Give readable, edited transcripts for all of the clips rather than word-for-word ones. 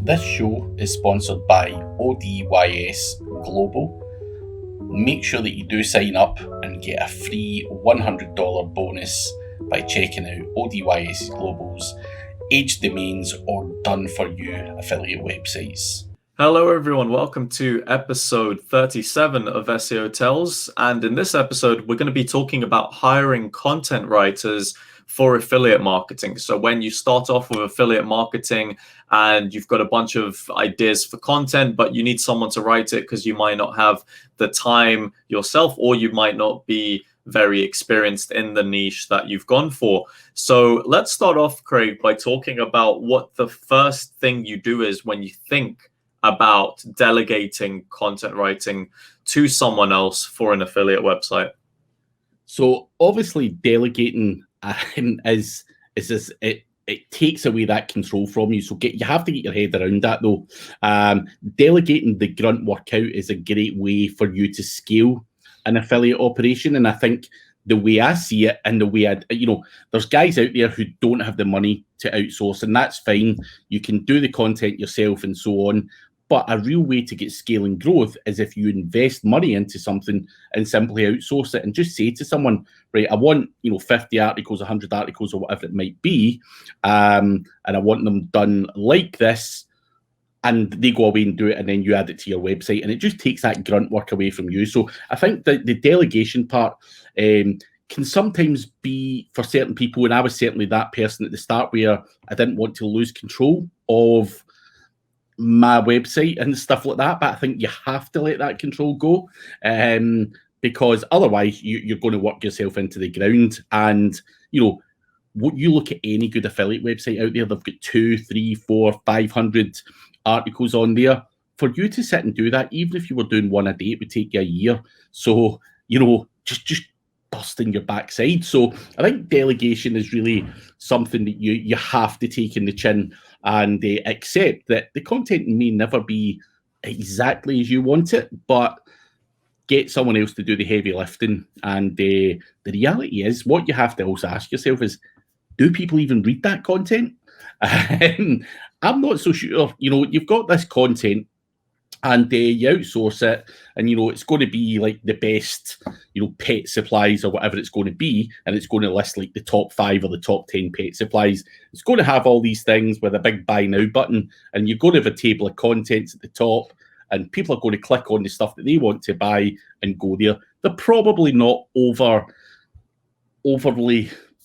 This show is sponsored by ODYS Global. Make sure that you do sign up and get a free $100 bonus by checking out ODYS Global's Age Domains or Done For You affiliate websites. Hello everyone, welcome to episode 37 of SEO Tells, and in this episode we're going to be talking about hiring content writers for affiliate marketing. So when you start off with affiliate marketing and you've got a bunch of ideas for content, but you need someone to write it because you might not have the time yourself, or you might not be very experienced in the niche that you've gone for. So let's start off, Craig, by talking about what the first thing you do is when you think about delegating content writing to someone else for an affiliate website. So obviously delegating it takes away that control from you. So you have to get your head around that though. Delegating the grunt work out is a great way for you to scale an affiliate operation. And I think the way I see it and the way there's guys out there who don't have the money to outsource, and that's fine. You can do the content yourself and so on. But a real way to get scaling growth is if you invest money into something and simply outsource it and just say to someone, right, I want 50 articles, 100 articles, or whatever it might be, and I want them done like this, and they go away and do it, and then you add it to your website, and it just takes that grunt work away from you. So I think that the delegation part can sometimes be for certain people, and I was certainly that person at the start where I didn't want to lose control of my website and stuff like that, but I think you have to let that control go, because otherwise you're going to work yourself into the ground. And what you look at any good affiliate website out there, they've got 200, 300, 400, 500 articles on there. For you to sit and do that, even if you were doing one a day, it would take you a year. So just busting your backside. So I think delegation is really something that you have to take in the chin and accept that the content may never be exactly as you want it, but get someone else to do the heavy lifting. And the reality is, what you have to also ask yourself is, do people even read that content? I'm not so sure. You've got this content and you outsource it, and it's going to be like the best pet supplies or whatever it's going to be, and it's going to list like the top 5 or the top 10 pet supplies. It's going to have all these things with a big buy now button, and you're going to have a table of contents at the top, and people are going to click on the stuff that they want to buy and go there. They're probably not overly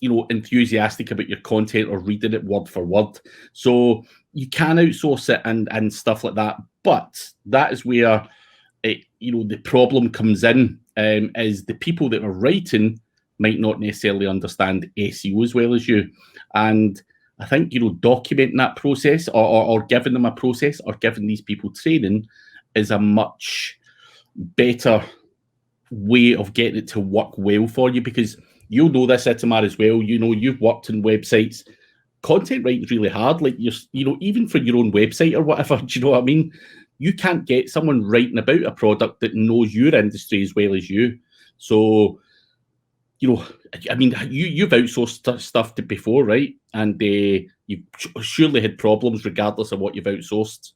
enthusiastic about your content or reading it word for word. So you can outsource it and stuff like that. But that is where the problem comes in, is the people that are writing might not necessarily understand SEO as well as you. And I think, documenting that process or giving them a process or giving these people training is a much better way of getting it to work well for you, because you'll know this, Itamar, as well. You've worked in websites. Content writing's really hard. Like even for your own website or whatever, do you know what I mean? You can't get someone writing about a product that knows your industry as well as you. So, you've outsourced stuff to before, right? And you've surely had problems regardless of what you've outsourced.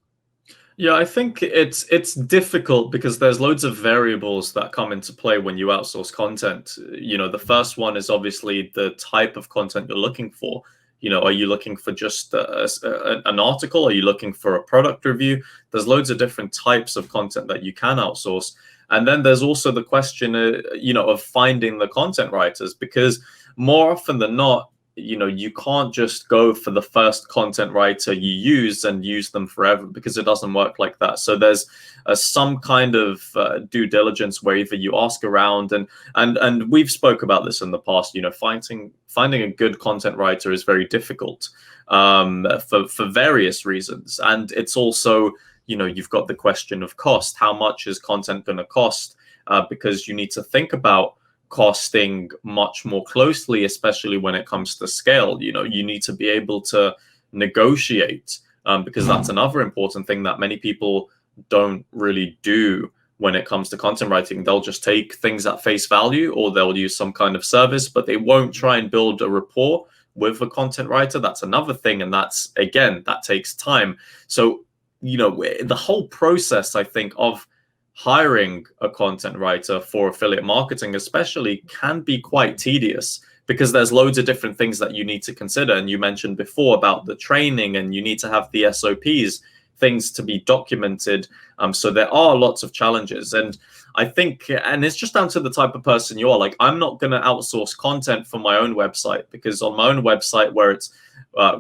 Yeah, I think it's difficult because there's loads of variables that come into play when you outsource content. The first one is obviously the type of content you're looking for. Are you looking for just an article? Are you looking for a product review? There's loads of different types of content that you can outsource. And then there's also the question, of finding the content writers, because more often than not, you can't just go for the first content writer you use and use them forever, because it doesn't work like that. So there's some kind of due diligence where either you ask around, and we've spoke about this in the past. Finding a good content writer is very difficult for various reasons, and it's also you've got the question of cost. How much is content going to cost? Because you need to think about costing much more closely, especially when it comes to scale. You need to be able to negotiate, because that's another important thing that many people don't really do when it comes to content writing. They'll just take things at face value, or they'll use some kind of service, but they won't try and build a rapport with a content writer. That's another thing. And that's, again, that takes time. So the whole process, I think, of hiring a content writer for affiliate marketing especially can be quite tedious, because there's loads of different things that you need to consider. And you mentioned before about the training, and you need to have the SOPs, things to be documented. So there are lots of challenges. And I think, and it's just down to the type of person you are. Like, I'm not going to outsource content for my own website, because on my own website, where it's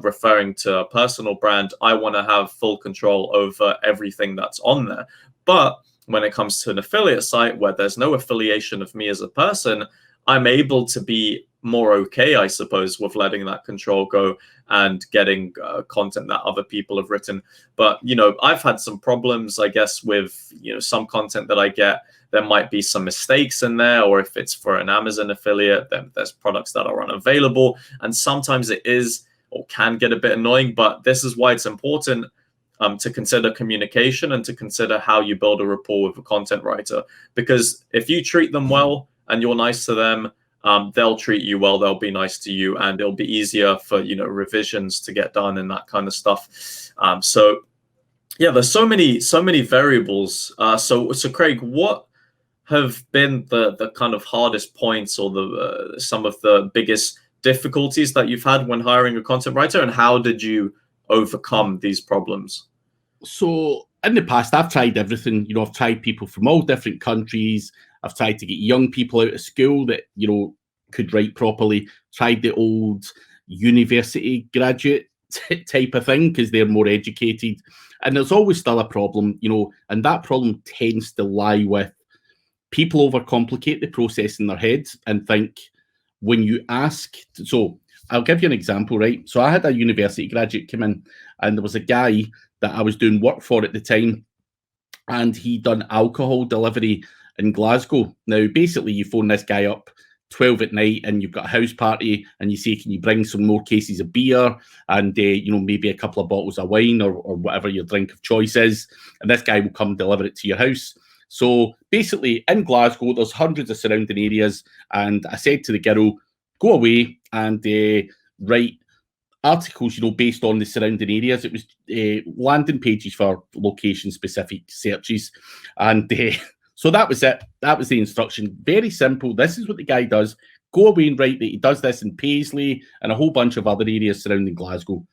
referring to a personal brand, I want to have full control over everything that's on there. But when it comes to an affiliate site where there's no affiliation of me as a person, I'm able to be more okay, I suppose, with letting that control go and getting content that other people have written. But, I've had some problems, I guess, with, some content that I get. There might be some mistakes in there, or if it's for an Amazon affiliate, then there's products that are unavailable. And sometimes it is or can get a bit annoying, but this is why it's important to consider communication and to consider how you build a rapport with a content writer. Because if you treat them well and you're nice to them, they'll treat you well, they'll be nice to you, and it'll be easier for, revisions to get done and that kind of stuff. So yeah, there's so many variables. So Craig, what have been the kind of hardest points, or the some of the biggest difficulties that you've had when hiring a content writer, and how did you overcome these problems? So in the past, I've tried everything. I've tried people from all different countries. I've tried to get young people out of school that, could write properly. Tried the old university graduate type of thing, because they're more educated. And there's always still a problem, and that problem tends to lie with people overcomplicate the process in their heads and think when you ask. So I'll give you an example, right? So I had a university graduate come in, and there was a guy that I was doing work for at the time, and he'd done alcohol delivery in Glasgow. Now, basically, you phone this guy up 12 at night, and you've got a house party, and you say, can you bring some more cases of beer and, maybe a couple of bottles of wine, or whatever your drink of choice is, and this guy will come deliver it to your house. So basically, in Glasgow, there's hundreds of surrounding areas, and I said to the girl, go away and write articles, based on the surrounding areas. It was landing pages for location-specific searches, and so that was it. That was the instruction. Very simple. This is what the guy does. Go away and write that he does this in Paisley and a whole bunch of other areas surrounding Glasgow.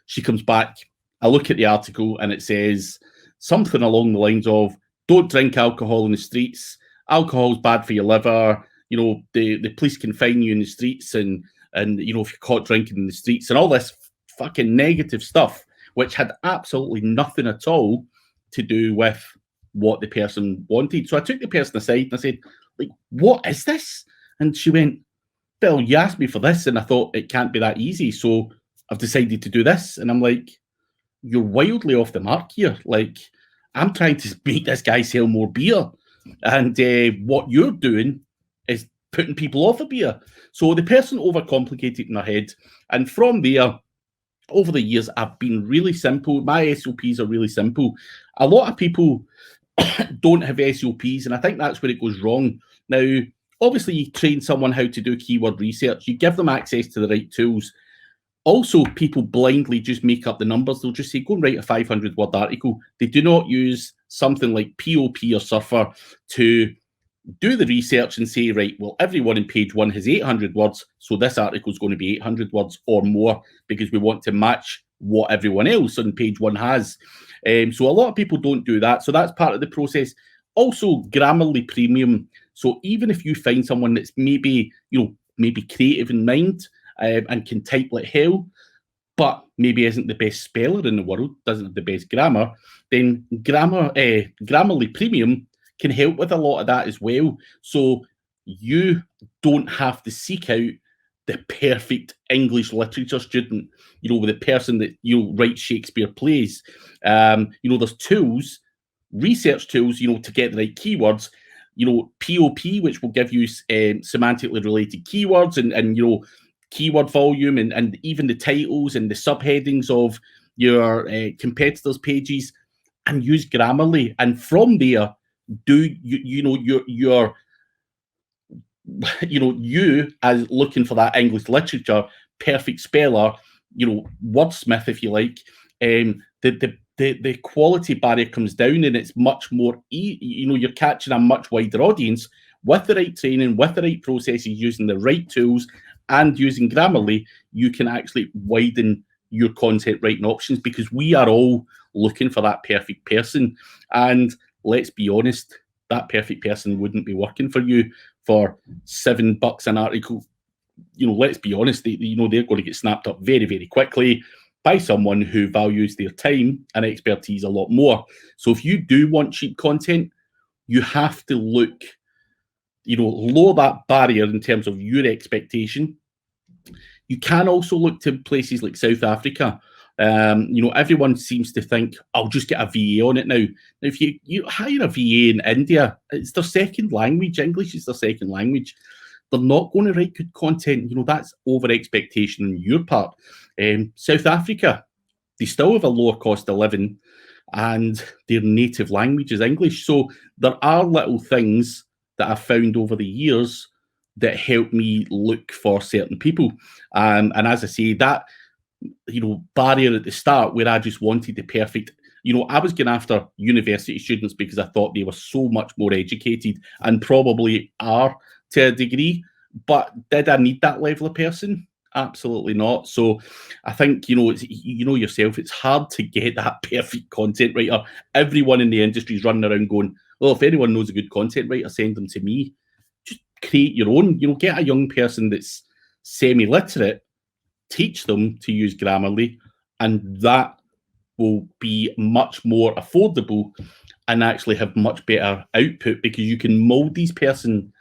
She comes back. I look at the article, and it says something along the lines of, don't drink alcohol in the streets. Alcohol's bad for your liver. The police can fine you in the streets, and if you're caught drinking in the streets, and all this fucking negative stuff, which had absolutely nothing at all to do with what the person wanted. So I took the person aside and I said, what is this? And she went, Bill, you asked me for this, and I thought it can't be that easy, so I've decided to do this. And I'm like, you're wildly off the mark here. I'm trying to make this guy sell more beer, and what you're doing is putting people off a beer. So the person overcomplicated in their head, and from there, over the years, I've been really simple. My SOPs are really simple. A lot of people don't have SOPs, and I think that's where it goes wrong. Now, obviously, you train someone how to do keyword research. You give them access to the right tools. Also, people blindly just make up the numbers. They'll just say, go and write a 500-word article. They do not use something like POP or Surfer to do the research and say, right, well, everyone in page 1 has 800 words, so this article is going to be 800 words or more, because we want to match what everyone else on page 1 has. So a lot of people don't do that. So that's part of the process. Also, Grammarly Premium. So even if you find someone that's maybe creative in mind, and can type like hell, but maybe isn't the best speller in the world, doesn't have the best grammar, then Grammarly Premium can help with a lot of that as well. So you don't have to seek out the perfect English literature student, with the person that writes Shakespeare plays. There's tools, research tools, to get the right keywords. POP, which will give you semantically related keywords, and keyword volume, and even the titles and the subheadings of your competitors' pages, and use Grammarly. And from there, do you as looking for that English literature perfect speller, wordsmith, if you like. The the quality barrier comes down, and it's much more, you're catching a much wider audience with the right training, with the right processes, using the right tools, and using Grammarly. You can actually widen your content writing options, because we are all looking for that perfect person. And let's be honest, that perfect person wouldn't be working for you for $7 an article. Let's be honest, they're going to get snapped up very, very quickly by someone who values their time and expertise a lot more. So if you do want cheap content, you have to look, lower that barrier in terms of your expectation. You can also look to places like South Africa. Everyone seems to think, I'll just get a VA on it now. Now, if you hire a VA in India, it's their second language. English is their second language. They're not going to write good content. That's over expectation on your part. South Africa, they still have a lower cost of living, and their native language is English. So there are little things that I've found over the years that help me look for certain people. And as I say, that barrier at the start, where I just wanted the perfect, I was going after university students because I thought they were so much more educated, and probably are to a degree. But did I need that level of person? Absolutely not. So I think, yourself, it's hard to get that perfect content writer. Everyone in the industry is running around going, well, if anyone knows a good content writer, send them to me. Just create your own. Get a young person that's semi-literate, teach them to use Grammarly, and that will be much more affordable and actually have much better output, because you can mold this person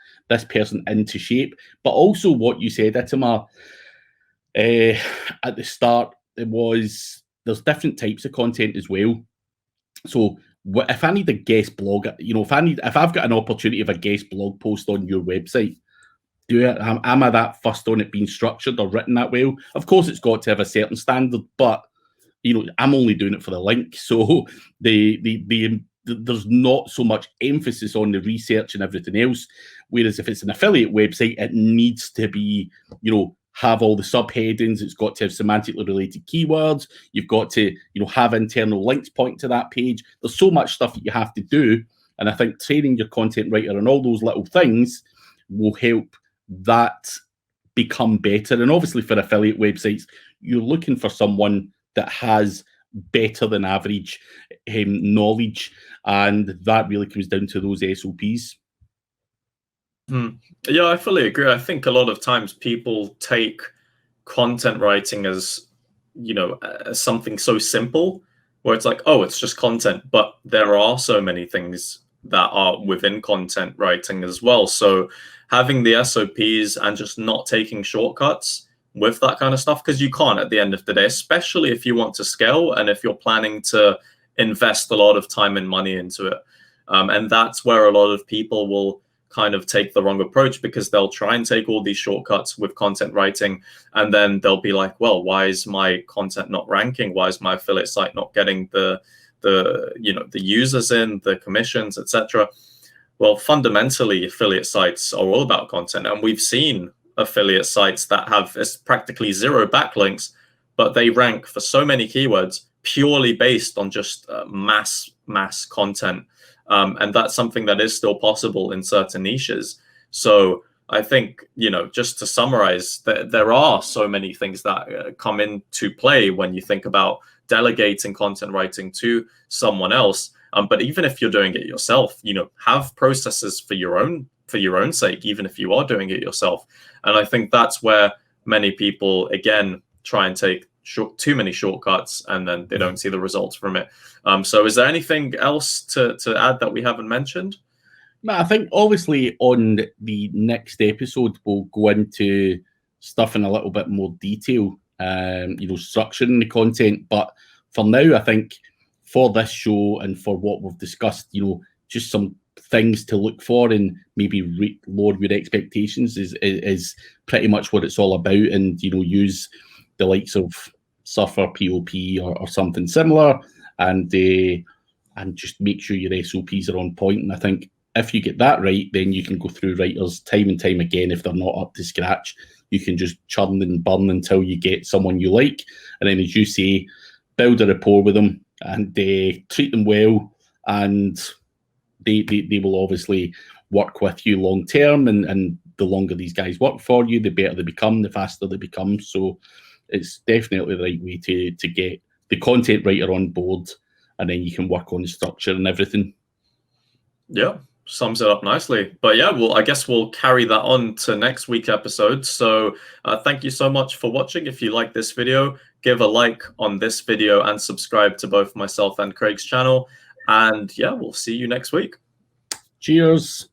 into shape. But also what you said, Itamar, at the start, there's different types of content as well. So if I need a guest blog, if I've got an opportunity of a guest blog post on your website, am I that fussed on it being structured or written that well? Of course, it's got to have a certain standard, but I'm only doing it for the link. So there's not so much emphasis on the research and everything else. Whereas if it's an affiliate website, it needs to be, have all the subheadings. It's got to have semantically related keywords. You've got to, have internal links point to that page. There's so much stuff that you have to do. And I think training your content writer and all those little things will help that become better. And obviously for affiliate websites, you're looking for someone that has better than average knowledge, and that really comes down to those SOPs. Yeah, I fully agree. I think a lot of times people take content writing as, as something so simple, where it's like, oh, it's just content, but there are so many things that are within content writing as well. So having the SOPs and just not taking shortcuts with that kind of stuff, because you can't at the end of the day, especially if you want to scale and if you're planning to invest a lot of time and money into it. And that's where a lot of people will kind of take the wrong approach, because they'll try and take all these shortcuts with content writing, and then they'll be like, well, why is my content not ranking? Why is my affiliate site not getting the users in, the commissions, etc.? Well, fundamentally, affiliate sites are all about content, and we've seen affiliate sites that have practically zero backlinks, but they rank for so many keywords purely based on just mass content. And that's something that is still possible in certain niches. So I think, just to summarize, there are so many things that come into play when you think about delegating content writing to someone else. But even if you're doing it yourself, have processes for your own sake, even if you are doing it yourself. And I think that's where many people, again, try and take too many shortcuts, and then they don't see the results from it. So is there anything else to add that we haven't mentioned? I think obviously on the next episode, we'll go into stuff in a little bit more detail, structuring the content. But for now, I think for this show and for what we've discussed, just some things to look for and maybe lower your expectations is pretty much what it's all about. And, use the likes of Suffer, POP or something similar, and just make sure your SOPs are on point. And I think if you get that right, then you can go through writers time and time again. If they're not up to scratch, you can just churn and burn until you get someone you like. And then, as you say, build a rapport with them, and treat them well, and they will obviously work with you long term, and the longer these guys work for you, the better they become, the faster they become. So it's definitely the right way to get the content writer on board, and then you can work on the structure and everything. Yeah, sums it up nicely. But yeah, well, I guess we'll carry that on to next week's episode. So thank you so much for watching. If you like this video, give a like on this video and subscribe to both myself and Craig's channel. And yeah, we'll see you next week. Cheers.